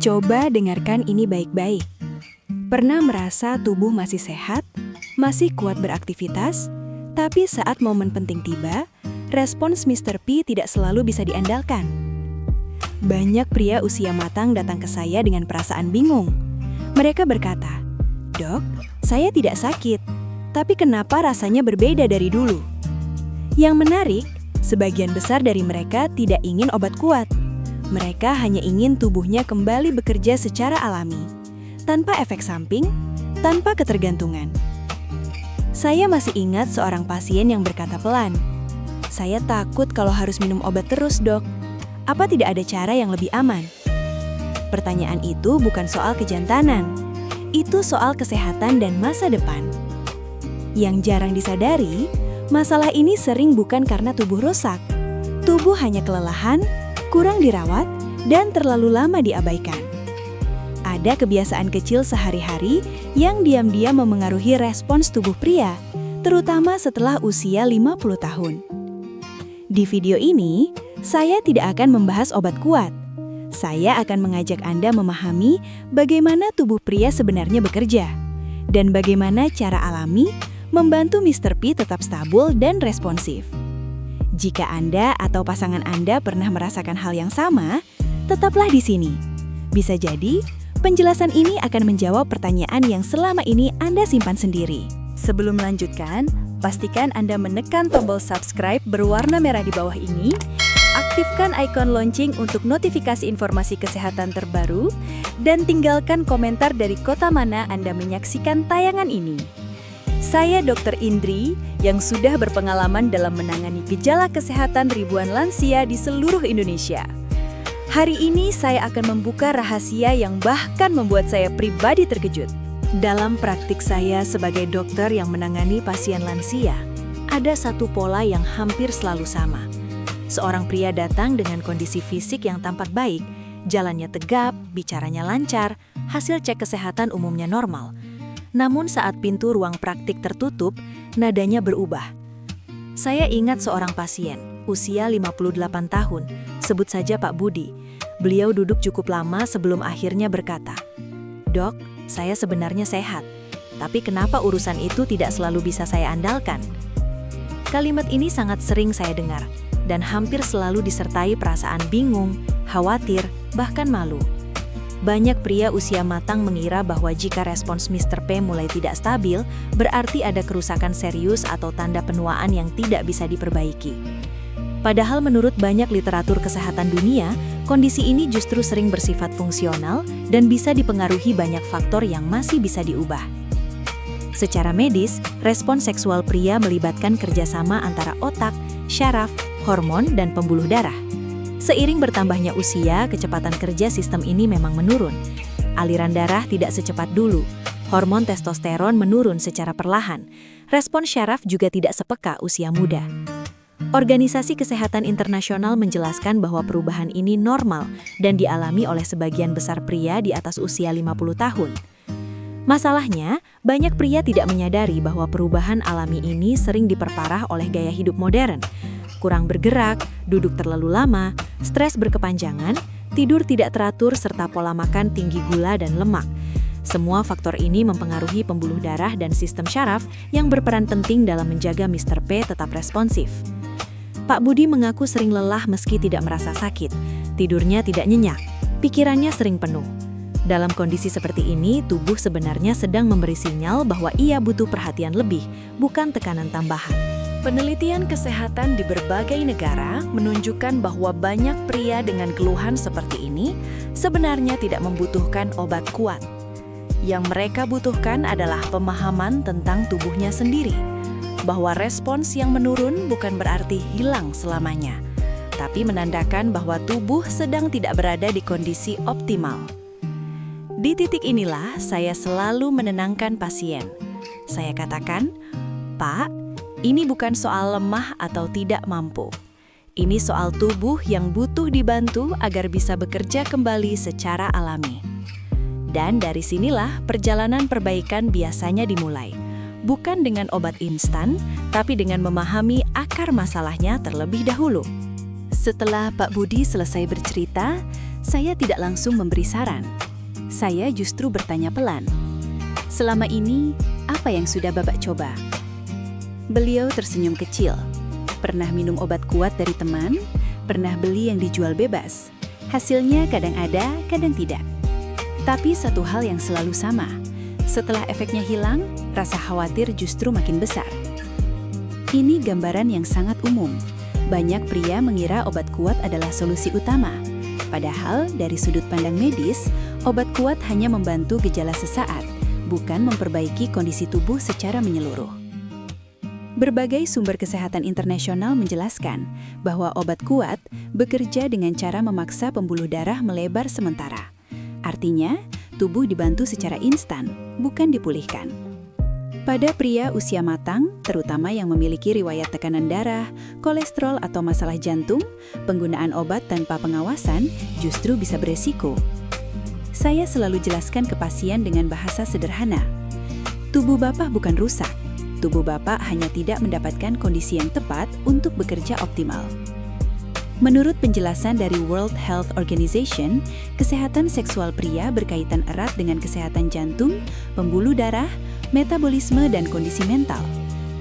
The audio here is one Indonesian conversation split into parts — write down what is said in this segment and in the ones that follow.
Coba dengarkan ini baik-baik. Pernah merasa tubuh masih sehat, masih kuat beraktivitas, tapi saat momen penting tiba, respons Mr. P tidak selalu bisa diandalkan. Banyak pria usia matang datang ke saya dengan perasaan bingung. Mereka berkata, "Dok, saya tidak sakit, tapi kenapa rasanya berbeda dari dulu?" Yang menarik, sebagian besar dari mereka tidak ingin obat kuat. Mereka hanya ingin tubuhnya kembali bekerja secara alami, tanpa efek samping, tanpa ketergantungan. Saya masih ingat seorang pasien yang berkata pelan, "Saya takut kalau harus minum obat terus, Dok. Apa tidak ada cara yang lebih aman?" Pertanyaan itu bukan soal kejantanan. Itu soal kesehatan dan masa depan. Yang jarang disadari, masalah ini sering bukan karena tubuh rusak. Tubuh hanya kelelahan, kurang dirawat, dan terlalu lama diabaikan. Ada kebiasaan kecil sehari-hari yang diam-diam memengaruhi respons tubuh pria, terutama setelah usia 50 tahun. Di video ini, saya tidak akan membahas obat kuat. Saya akan mengajak Anda memahami bagaimana tubuh pria sebenarnya bekerja, dan bagaimana cara alami membantu Mr. P tetap stabil dan responsif. Jika Anda atau pasangan Anda pernah merasakan hal yang sama, tetaplah di sini. Bisa jadi, penjelasan ini akan menjawab pertanyaan yang selama ini Anda simpan sendiri. Sebelum melanjutkan, pastikan Anda menekan tombol subscribe berwarna merah di bawah ini, aktifkan ikon lonceng untuk notifikasi informasi kesehatan terbaru, dan tinggalkan komentar dari kota mana Anda menyaksikan tayangan ini. Saya Dr. Indri yang sudah berpengalaman dalam menangani gejala kesehatan ribuan lansia di seluruh Indonesia. Hari ini saya akan membuka rahasia yang bahkan membuat saya pribadi terkejut. Dalam praktik saya sebagai dokter yang menangani pasien lansia, ada satu pola yang hampir selalu sama. Seorang pria datang dengan kondisi fisik yang tampak baik, jalannya tegap, bicaranya lancar, hasil cek kesehatan umumnya normal. Namun saat pintu ruang praktik tertutup, nadanya berubah. Saya ingat seorang pasien, usia 58 tahun, sebut saja Pak Budi. Beliau duduk cukup lama sebelum akhirnya berkata, "Dok, saya sebenarnya sehat, tapi kenapa urusan itu tidak selalu bisa saya andalkan?" Kalimat ini sangat sering saya dengar, dan hampir selalu disertai perasaan bingung, khawatir, bahkan malu. Banyak pria usia matang mengira bahwa jika respons Mr. P mulai tidak stabil, berarti ada kerusakan serius atau tanda penuaan yang tidak bisa diperbaiki. Padahal menurut banyak literatur kesehatan dunia, kondisi ini justru sering bersifat fungsional dan bisa dipengaruhi banyak faktor yang masih bisa diubah. Secara medis, respons seksual pria melibatkan kerjasama antara otak, syaraf, hormon, dan pembuluh darah. Seiring bertambahnya usia, kecepatan kerja sistem ini memang menurun. Aliran darah tidak secepat dulu. Hormon testosteron menurun secara perlahan. Respons syaraf juga tidak sepeka usia muda. Organisasi Kesehatan Internasional menjelaskan bahwa perubahan ini normal dan dialami oleh sebagian besar pria di atas usia 50 tahun. Masalahnya, banyak pria tidak menyadari bahwa perubahan alami ini sering diperparah oleh gaya hidup modern. Kurang bergerak, duduk terlalu lama, stres berkepanjangan, tidur tidak teratur, serta pola makan tinggi gula dan lemak. Semua faktor ini mempengaruhi pembuluh darah dan sistem syaraf yang berperan penting dalam menjaga Mr. P tetap responsif. Pak Budi mengaku sering lelah meski tidak merasa sakit. Tidurnya tidak nyenyak, pikirannya sering penuh. Dalam kondisi seperti ini, tubuh sebenarnya sedang memberi sinyal bahwa ia butuh perhatian lebih, bukan tekanan tambahan. Penelitian kesehatan di berbagai negara menunjukkan bahwa banyak pria dengan keluhan seperti ini sebenarnya tidak membutuhkan obat kuat. Yang mereka butuhkan adalah pemahaman tentang tubuhnya sendiri, bahwa respons yang menurun bukan berarti hilang selamanya, tapi menandakan bahwa tubuh sedang tidak berada di kondisi optimal. Di titik inilah saya selalu menenangkan pasien. Saya katakan, "Pak, ini bukan soal lemah atau tidak mampu. Ini soal tubuh yang butuh dibantu agar bisa bekerja kembali secara alami." Dan dari sinilah perjalanan perbaikan biasanya dimulai. Bukan dengan obat instan, tapi dengan memahami akar masalahnya terlebih dahulu. Setelah Pak Budi selesai bercerita, Saya tidak langsung memberi saran. Saya justru bertanya pelan. Selama ini, apa yang sudah Bapak coba? Beliau tersenyum kecil. Pernah minum obat kuat dari teman, pernah beli yang dijual bebas. Hasilnya kadang ada, kadang tidak. Tapi satu hal yang selalu sama. Setelah efeknya hilang, rasa khawatir justru makin besar. Ini gambaran yang sangat umum. Banyak pria mengira obat kuat adalah solusi utama. Padahal dari sudut pandang medis, obat kuat hanya membantu gejala sesaat, bukan memperbaiki kondisi tubuh secara menyeluruh. Berbagai sumber kesehatan internasional menjelaskan bahwa obat kuat bekerja dengan cara memaksa pembuluh darah melebar sementara. Artinya, tubuh dibantu secara instan, bukan dipulihkan. Pada pria usia matang, terutama yang memiliki riwayat tekanan darah, kolesterol atau masalah jantung, penggunaan obat tanpa pengawasan justru bisa beresiko. Saya selalu jelaskan ke pasien dengan bahasa sederhana. Tubuh Bapak bukan rusak. Tubuh Bapak hanya tidak mendapatkan kondisi yang tepat untuk bekerja optimal. Menurut penjelasan dari World Health Organization, kesehatan seksual pria berkaitan erat dengan kesehatan jantung, pembuluh darah, metabolisme, dan kondisi mental.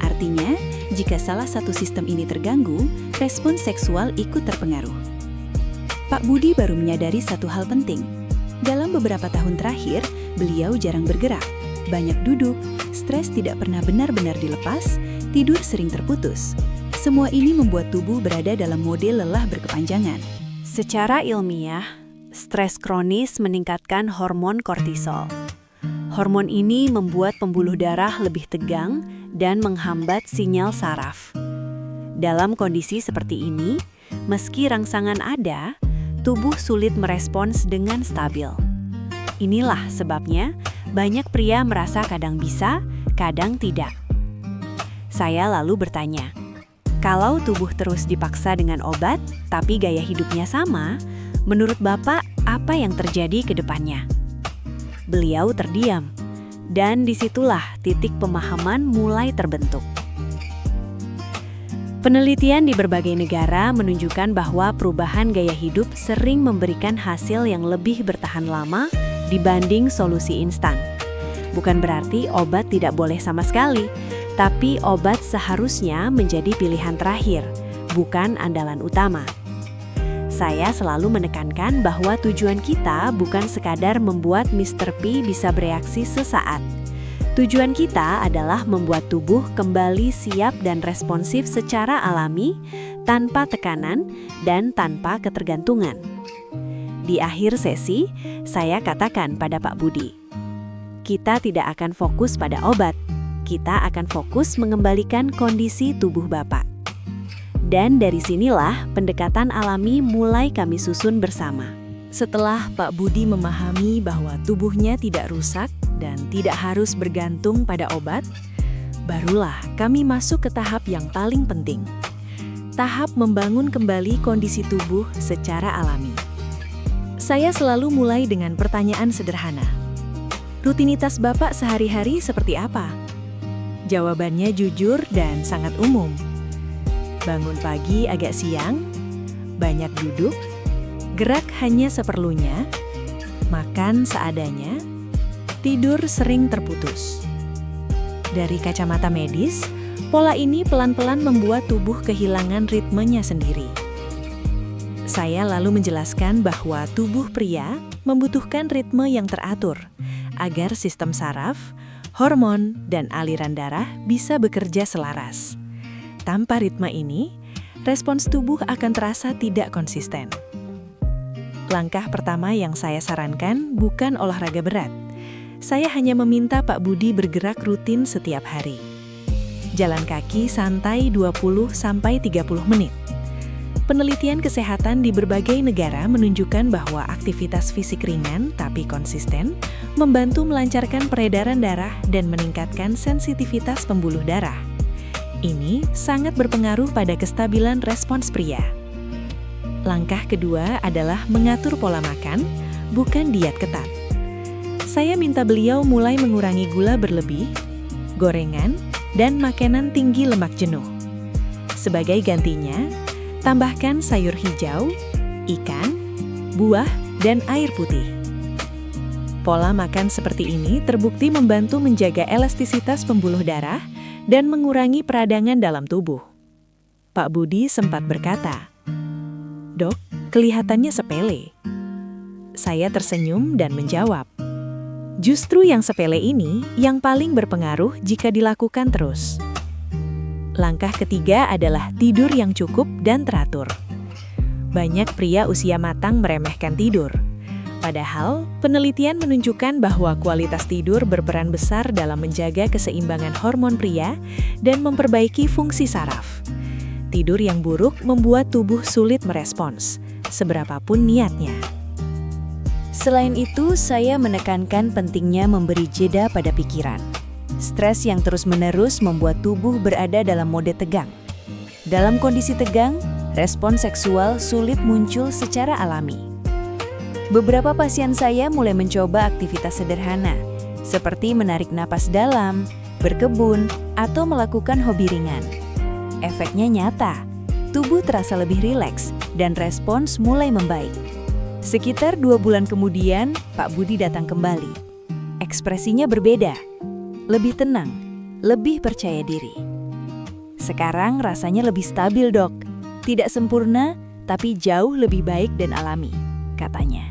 Artinya, jika salah satu sistem ini terganggu, respon seksual ikut terpengaruh. Pak Budi baru menyadari satu hal penting. Dalam beberapa tahun terakhir, beliau jarang bergerak, banyak duduk, stres tidak pernah benar-benar dilepas, tidur sering terputus. Semua ini membuat tubuh berada dalam mode lelah berkepanjangan. Secara ilmiah, stres kronis meningkatkan hormon kortisol. Hormon ini membuat pembuluh darah lebih tegang dan menghambat sinyal saraf. Dalam kondisi seperti ini, meski rangsangan ada, tubuh sulit merespons dengan stabil. Inilah sebabnya banyak pria merasa kadang bisa, kadang tidak. Saya lalu bertanya, kalau tubuh terus dipaksa dengan obat, tapi gaya hidupnya sama, menurut Bapak apa yang terjadi ke depannya? Beliau terdiam, dan disitulah titik pemahaman mulai terbentuk. Penelitian di berbagai negara menunjukkan bahwa perubahan gaya hidup sering memberikan hasil yang lebih bertahan lama dibanding solusi instan. Bukan berarti obat tidak boleh sama sekali, tapi obat seharusnya menjadi pilihan terakhir, bukan andalan utama. Saya selalu menekankan bahwa tujuan kita bukan sekadar membuat Mr. P bisa bereaksi sesaat. Tujuan kita adalah membuat tubuh kembali siap dan responsif secara alami, tanpa tekanan dan tanpa ketergantungan. Di akhir sesi, saya katakan pada Pak Budi, kita tidak akan fokus pada obat. Kita akan fokus mengembalikan kondisi tubuh Bapak. Dan dari sinilah pendekatan alami mulai kami susun bersama. Setelah Pak Budi memahami bahwa tubuhnya tidak rusak dan tidak harus bergantung pada obat, barulah kami masuk ke tahap yang paling penting. Tahap membangun kembali kondisi tubuh secara alami. Saya selalu mulai dengan pertanyaan sederhana. Rutinitas Bapak sehari-hari seperti apa? Jawabannya jujur dan sangat umum. Bangun pagi agak siang, banyak duduk, gerak hanya seperlunya, makan seadanya, tidur sering terputus. Dari kacamata medis, pola ini pelan-pelan membuat tubuh kehilangan ritmenya sendiri. Saya lalu menjelaskan bahwa tubuh pria membutuhkan ritme yang teratur, agar sistem saraf, hormon, dan aliran darah bisa bekerja selaras. Tanpa ritme ini, respons tubuh akan terasa tidak konsisten. Langkah pertama yang saya sarankan bukan olahraga berat. Saya hanya meminta Pak Budi bergerak rutin setiap hari. Jalan kaki santai 20-30 menit. Penelitian kesehatan di berbagai negara menunjukkan bahwa aktivitas fisik ringan tapi konsisten membantu melancarkan peredaran darah dan meningkatkan sensitivitas pembuluh darah. Ini sangat berpengaruh pada kestabilan respons pria. Langkah kedua adalah mengatur pola makan, bukan diet ketat. Saya minta beliau mulai mengurangi gula berlebih, gorengan, dan makanan tinggi lemak jenuh. Sebagai gantinya, tambahkan sayur hijau, ikan, buah, dan air putih. Pola makan seperti ini terbukti membantu menjaga elastisitas pembuluh darah dan mengurangi peradangan dalam tubuh. Pak Budi sempat berkata, "Dok, kelihatannya sepele." Saya tersenyum dan menjawab, "Justru yang sepele ini yang paling berpengaruh jika dilakukan terus." Langkah ketiga adalah tidur yang cukup dan teratur. Banyak pria usia matang meremehkan tidur. Padahal, penelitian menunjukkan bahwa kualitas tidur berperan besar dalam menjaga keseimbangan hormon pria dan memperbaiki fungsi saraf. Tidur yang buruk membuat tubuh sulit merespons, seberapapun niatnya. Selain itu, saya menekankan pentingnya memberi jeda pada pikiran. Stres yang terus-menerus membuat tubuh berada dalam mode tegang. Dalam kondisi tegang, respons seksual sulit muncul secara alami. Beberapa pasien saya mulai mencoba aktivitas sederhana, seperti menarik napas dalam, berkebun, atau melakukan hobi ringan. Efeknya nyata, tubuh terasa lebih rileks dan respons mulai membaik. Sekitar 2 bulan kemudian, Pak Budi datang kembali. Ekspresinya berbeda, lebih tenang, lebih percaya diri. Sekarang rasanya lebih stabil, Dok. Tidak sempurna, tapi jauh lebih baik dan alami, katanya.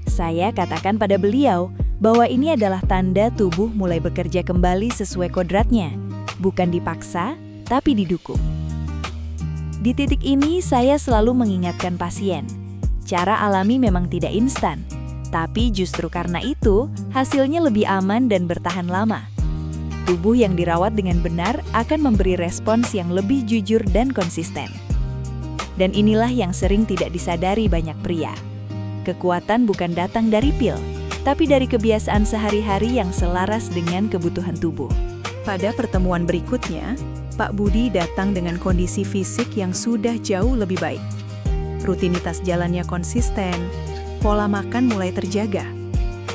Saya katakan pada beliau bahwa ini adalah tanda tubuh mulai bekerja kembali sesuai kodratnya, bukan dipaksa, tapi didukung. Di titik ini, saya selalu mengingatkan pasien, cara alami memang tidak instan, tapi justru karena itu, hasilnya lebih aman dan bertahan lama. Tubuh yang dirawat dengan benar akan memberi respons yang lebih jujur dan konsisten. Dan inilah yang sering tidak disadari banyak pria. Kekuatan bukan datang dari pil, tapi dari kebiasaan sehari-hari yang selaras dengan kebutuhan tubuh. Pada pertemuan berikutnya, Pak Budi datang dengan kondisi fisik yang sudah jauh lebih baik. Rutinitas jalannya konsisten, pola makan mulai terjaga,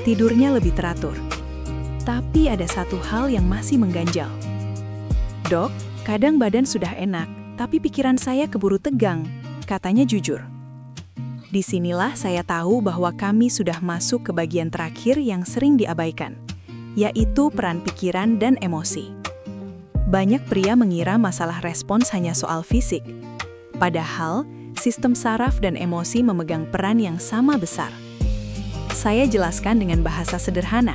tidurnya lebih teratur. Tapi ada satu hal yang masih mengganjal. "Dok, kadang badan sudah enak, tapi pikiran saya keburu tegang," katanya jujur. Disinilah saya tahu bahwa kami sudah masuk ke bagian terakhir yang sering diabaikan, yaitu peran pikiran dan emosi. Banyak pria mengira masalah respons hanya soal fisik. Padahal, sistem saraf dan emosi memegang peran yang sama besar. Saya jelaskan dengan bahasa sederhana.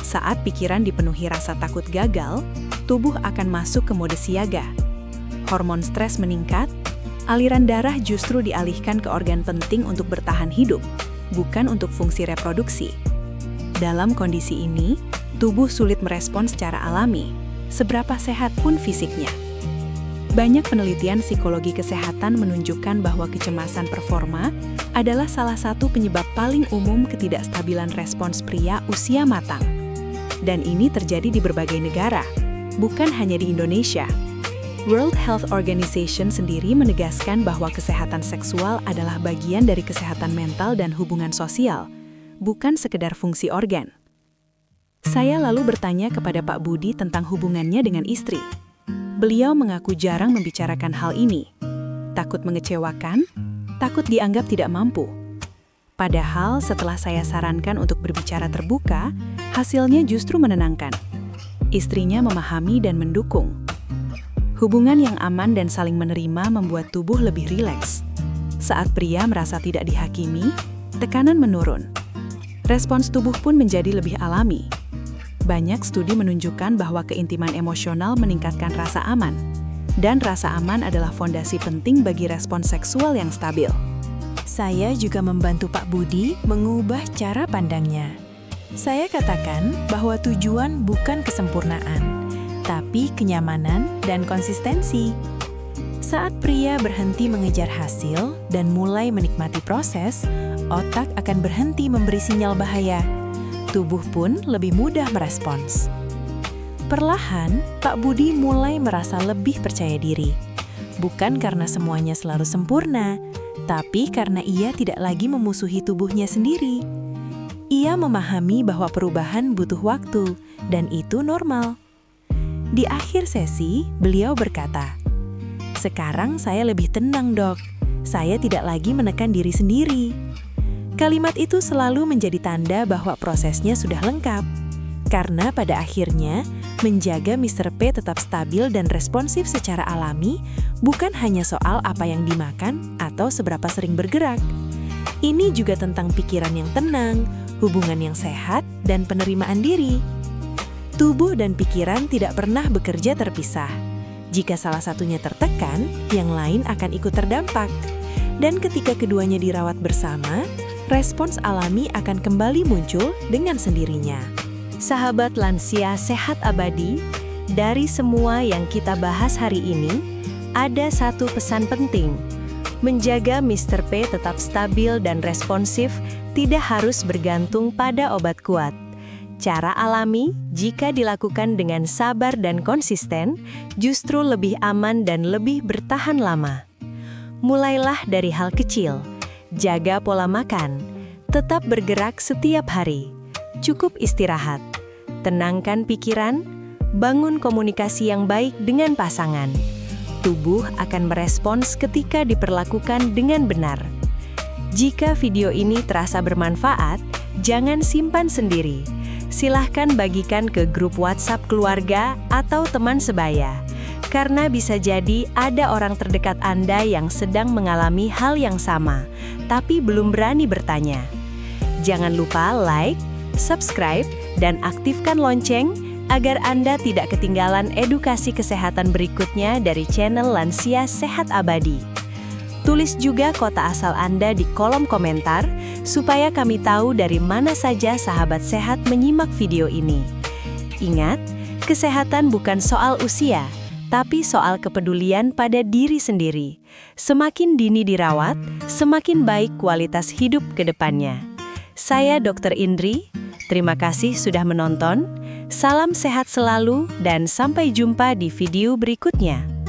Saat pikiran dipenuhi rasa takut gagal, tubuh akan masuk ke mode siaga. Hormon stres meningkat, aliran darah justru dialihkan ke organ penting untuk bertahan hidup, bukan untuk fungsi reproduksi. Dalam kondisi ini, tubuh sulit merespons secara alami, seberapa sehat pun fisiknya. Banyak penelitian psikologi kesehatan menunjukkan bahwa kecemasan performa adalah salah satu penyebab paling umum ketidakstabilan respons pria usia matang. Dan ini terjadi di berbagai negara, bukan hanya di Indonesia. World Health Organization sendiri menegaskan bahwa kesehatan seksual adalah bagian dari kesehatan mental dan hubungan sosial, bukan sekedar fungsi organ. Saya lalu bertanya kepada Pak Budi tentang hubungannya dengan istri. Beliau mengaku jarang membicarakan hal ini. Takut mengecewakan, takut dianggap tidak mampu. Padahal setelah saya sarankan untuk berbicara terbuka, hasilnya justru menenangkan. Istrinya memahami dan mendukung. Hubungan yang aman dan saling menerima membuat tubuh lebih rileks. Saat pria merasa tidak dihakimi, tekanan menurun. Respons tubuh pun menjadi lebih alami. Banyak studi menunjukkan bahwa keintiman emosional meningkatkan rasa aman, dan rasa aman adalah fondasi penting bagi respons seksual yang stabil. Saya juga membantu Pak Budi mengubah cara pandangnya. Saya katakan bahwa tujuan bukan kesempurnaan, tapi kenyamanan dan konsistensi. Saat pria berhenti mengejar hasil dan mulai menikmati proses, otak akan berhenti memberi sinyal bahaya. Tubuh pun lebih mudah merespons. Perlahan, Pak Budi mulai merasa lebih percaya diri. Bukan karena semuanya selalu sempurna, tapi karena ia tidak lagi memusuhi tubuhnya sendiri. Ia memahami bahwa perubahan butuh waktu, dan itu normal. Di akhir sesi, beliau berkata, "Sekarang saya lebih tenang, Dok. Saya tidak lagi menekan diri sendiri." Kalimat itu selalu menjadi tanda bahwa prosesnya sudah lengkap. Karena pada akhirnya, menjaga Mr. P tetap stabil dan responsif secara alami bukan hanya soal apa yang dimakan atau seberapa sering bergerak. Ini juga tentang pikiran yang tenang, hubungan yang sehat, dan penerimaan diri. Tubuh dan pikiran tidak pernah bekerja terpisah. Jika salah satunya tertekan, yang lain akan ikut terdampak. Dan ketika keduanya dirawat bersama, respons alami akan kembali muncul dengan sendirinya. Sahabat lansia sehat abadi, dari semua yang kita bahas hari ini, ada satu pesan penting. Menjaga Mr. P tetap stabil dan responsif tidak harus bergantung pada obat kuat. Cara alami, jika dilakukan dengan sabar dan konsisten, justru lebih aman dan lebih bertahan lama. Mulailah dari hal kecil, jaga pola makan, tetap bergerak setiap hari, cukup istirahat, tenangkan pikiran, bangun komunikasi yang baik dengan pasangan. Tubuh akan merespons ketika diperlakukan dengan benar. Jika video ini terasa bermanfaat, jangan simpan sendiri. Silahkan bagikan ke grup WhatsApp keluarga atau teman sebaya. Karena bisa jadi ada orang terdekat Anda yang sedang mengalami hal yang sama, tapi belum berani bertanya. Jangan lupa like, subscribe, dan aktifkan lonceng agar Anda tidak ketinggalan edukasi kesehatan berikutnya dari channel Lansia Sehat Abadi. Tulis juga kota asal Anda di kolom komentar, supaya kami tahu dari mana saja sahabat sehat menyimak video ini. Ingat, kesehatan bukan soal usia, tapi soal kepedulian pada diri sendiri. Semakin dini dirawat, semakin baik kualitas hidup ke depannya. Saya Dr. Indri, terima kasih sudah menonton. Salam sehat selalu dan sampai jumpa di video berikutnya.